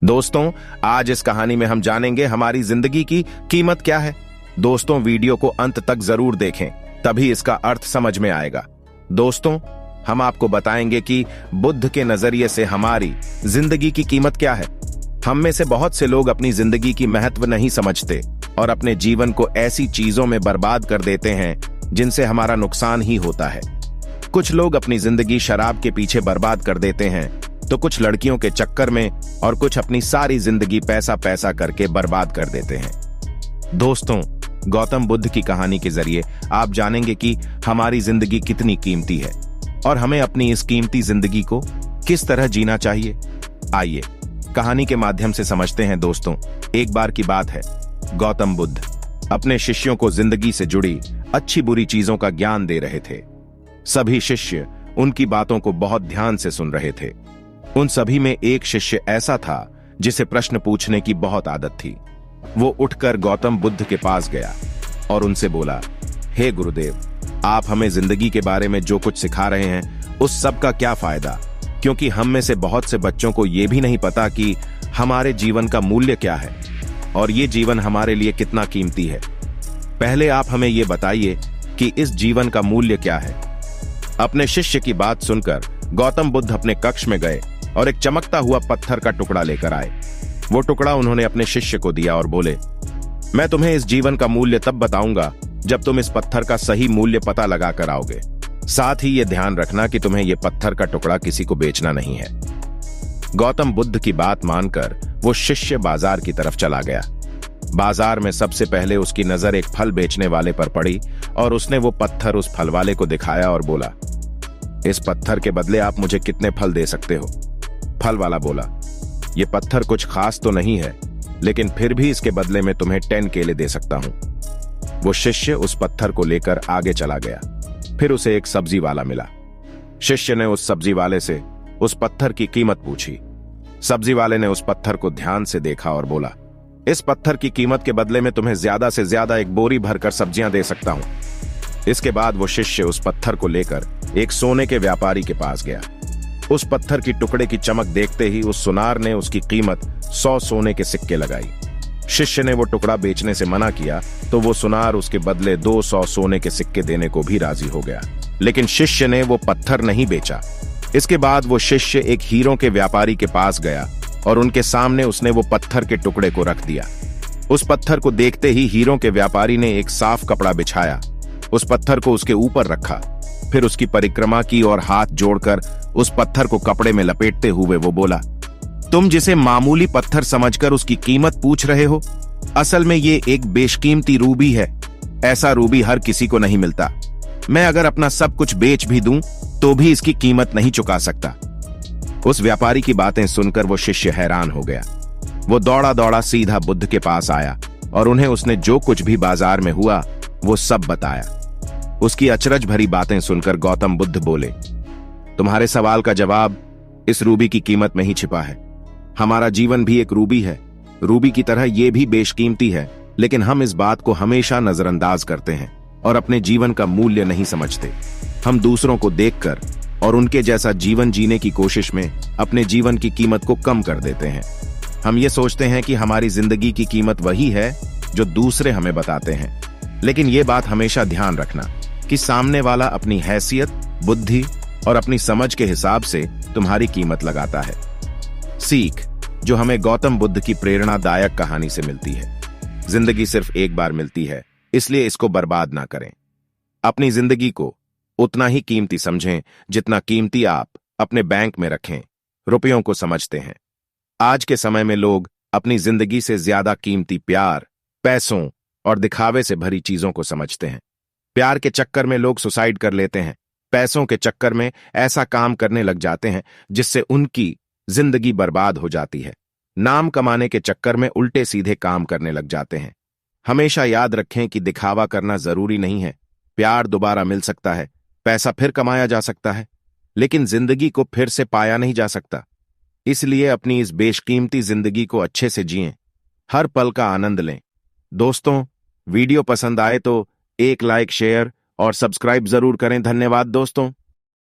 दोस्तों, आज इस कहानी में हम जानेंगे हमारी जिंदगी की कीमत क्या है। दोस्तों, वीडियो को अंत तक जरूर देखें, तभी इसका अर्थ समझ में आएगा। दोस्तों, हम आपको बताएंगे कि बुद्ध के नजरिए से हमारी जिंदगी की कीमत क्या है। हम में से बहुत से लोग अपनी जिंदगी की महत्व नहीं समझते और अपने जीवन को ऐसी चीजों में बर्बाद कर देते हैं जिनसे हमारा नुकसान ही होता है। कुछ लोग अपनी जिंदगी शराब के पीछे बर्बाद कर देते हैं, तो कुछ लड़कियों के चक्कर में और कुछ अपनी सारी जिंदगी पैसा पैसा करके बर्बाद कर देते हैं। दोस्तों, गौतम बुद्ध की कहानी के जरिए आप जानेंगे कि हमारी जिंदगी कितनी कीमती है और हमें अपनी इस कीमती जिंदगी को किस तरह जीना चाहिए। आइए कहानी के माध्यम से समझते हैं। दोस्तों, एक बार की बात है, गौतम बुद्ध अपने शिष्यों को जिंदगी से जुड़ी अच्छी बुरी चीजों का ज्ञान दे रहे थे। सभी शिष्य उनकी बातों को बहुत ध्यान से सुन रहे थे। उन सभी में एक शिष्य ऐसा था जिसे प्रश्न पूछने की बहुत आदत थी। वो उठकर गौतम बुद्ध के पास गया और उनसे बोला, हे गुरुदेव, आप हमें जिंदगी के बारे में जो कुछ सिखा रहे हैं उस सब का क्या फायदा, क्योंकि हम में से बहुत से बच्चों को यह भी नहीं पता कि हमारे जीवन का मूल्य क्या है और ये जीवन हमारे लिए कितना कीमती है। पहले आप हमें ये बताइए कि इस जीवन का मूल्य क्या है। अपने शिष्य की बात सुनकर गौतम बुद्ध अपने कक्ष में गए और एक चमकता हुआ पत्थर का टुकड़ा लेकर आए। वो टुकड़ा उन्होंने अपने शिष्य को दिया और बोले, मैं तुम्हें इस जीवन का मूल्य तब बताऊंगा जब तुम इस पत्थर का सही मूल्य पता लगा कर आओगे। साथ ही ये ध्यान रखना कि तुम्हें ये पत्थर का टुकड़ा किसी को बेचना नहीं है। गौतम बुद्ध की बात मानकर वो शिष्य बाजार की तरफ चला गया। बाजार में सबसे पहले उसकी नजर एक फल बेचने वाले पर पड़ी और उसने वो पत्थर उस फल वाले को दिखाया और बोला, इस पत्थर के बदले आप मुझे कितने फल दे सकते हो? फल वाला बोला, ये पत्थर कुछ खास तो नहीं है, लेकिन फिर भी इसके बदले में तुम्हें 10 केले दे सकता हूं। वो शिष्य उस पत्थर को लेकर आगे चला गया। फिर उसे एक सब्जी वाला मिला। शिष्य ने उस सब्जी वाले से उस पत्थर की कीमत पूछी। सब्जी वाले ने उस पत्थर को ध्यान से देखा और बोला, इस पत्थर की कीमत के बदले में तुम्हें ज्यादा से ज्यादा एक बोरी भरकर सब्जियां दे सकता हूं। इसके बाद वो शिष्य उस पत्थर को लेकर एक सोने के व्यापारी के पास गया। उस पत्थर की टुकड़े की चमक देखते ही उस सुनार ने उसकी कीमत 100 सोने के सिक्के लगाई। शिष्य ने वो टुकड़ा बेचने से मना किया तो वो सुनार उसके बदले 200 सोने के सिक्के देने को भी राजी हो गया, लेकिन शिष्य ने वो पत्थर नहीं बेचा। इसके बाद वो शिष्य एक हीरों के व्यापारी के पास गया और उनके सामने उसने वो पत्थर के टुकड़े को रख दिया। उस पत्थर को देखते ही हीरों के व्यापारी ने एक साफ कपड़ा बिछाया, उस पत्थर को उसके ऊपर रखा, फिर उसकी परिक्रमा की और हाथ जोड़कर उस पत्थर को कपड़े में लपेटते हुए वो बोला, तुम जिसे मामूली पत्थर समझकर उसकी कीमत पूछ रहे हो, असल में ये एक बेशकीमती रूबी है। ऐसा रूबी हर किसी को नहीं मिलता। मैं अगर अपना सब कुछ बेच भी दूं तो भी इसकी कीमत नहीं चुका सकता। उस व्यापारी की बातें सुनकर वो शिष्य हैरान हो गया। वो दौड़ा दौड़ा सीधा बुद्ध के पास आया और उन्हें उसने जो कुछ भी बाजार में हुआ वो सब बताया। उसकी अचरज भरी बातें सुनकर गौतम बुद्ध बोले, तुम्हारे सवाल का जवाब इस रूबी की कीमत में ही छिपा है। हमारा जीवन भी एक रूबी है। रूबी की तरह ये भी बेशकीमती है, लेकिन हम इस बात को हमेशा नजरअंदाज करते हैं और अपने जीवन का मूल्य नहीं समझते। हम दूसरों को देखकर और उनके जैसा जीवन जीने की कोशिश में अपने जीवन की कीमत को कम कर देते हैं। हम ये सोचते हैं कि हमारी जिंदगी की कीमत वही है जो दूसरे हमें बताते हैं, लेकिन ये बात हमेशा ध्यान रखना कि सामने वाला अपनी हैसियत, बुद्धि और अपनी समझ के हिसाब से तुम्हारी कीमत लगाता है। सीख जो हमें गौतम बुद्ध की प्रेरणादायक कहानी से मिलती है, जिंदगी सिर्फ एक बार मिलती है, इसलिए इसको बर्बाद ना करें। अपनी जिंदगी को उतना ही कीमती समझें जितना कीमती आप अपने बैंक में रखें रुपयों को समझते हैं। आज के समय में लोग अपनी जिंदगी से ज्यादा कीमती प्यार, पैसों और दिखावे से भरी चीजों को समझते हैं। प्यार के चक्कर में लोग सुसाइड कर लेते हैं। पैसों के चक्कर में ऐसा काम करने लग जाते हैं जिससे उनकी जिंदगी बर्बाद हो जाती है। नाम कमाने के चक्कर में उल्टे सीधे काम करने लग जाते हैं। हमेशा याद रखें कि दिखावा करना जरूरी नहीं है। प्यार दोबारा मिल सकता है, पैसा फिर कमाया जा सकता है, लेकिन जिंदगी को फिर से पाया नहीं जा सकता। इसलिए अपनी इस बेशकीमती जिंदगी को अच्छे से जिएं, हर पल का आनंद लें। दोस्तों, वीडियो पसंद आए तो एक लाइक, शेयर और सब्सक्राइब जरूर करें। धन्यवाद दोस्तों।